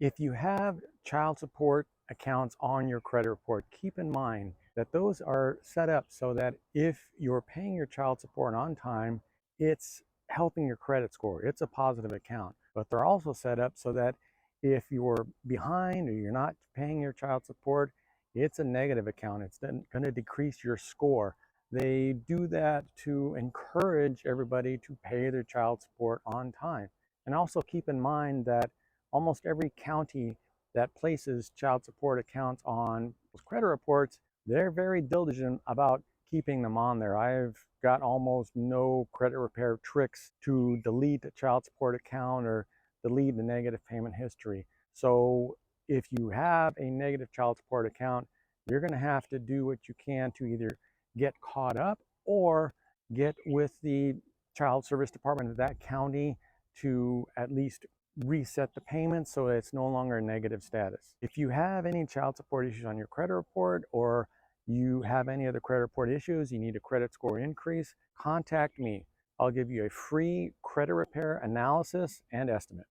If you have child support accounts on your credit report, keep in mind that those are set up so that if you're paying your child support on time, it's helping your credit score. It's a positive account. But they're also set up so that if you're behind or you're not paying your child support, it's a negative account. It's going to decrease your score. They do that to encourage everybody to pay their child support on time. And also keep in mind that almost every county that places child support accounts on credit reports, they're very diligent about keeping them on there. I've got almost no credit repair tricks to delete a child support account or delete the negative payment history. So if you have a negative child support account, you're going to have to do what you can to either get caught up or get with the child service department of that county to at least reset the payment so that it's no longer a negative status. If you have any child support issues on your credit report, or you have any other credit report issues, you need a credit score increase, contact me. I'll give you a free credit repair analysis and estimate.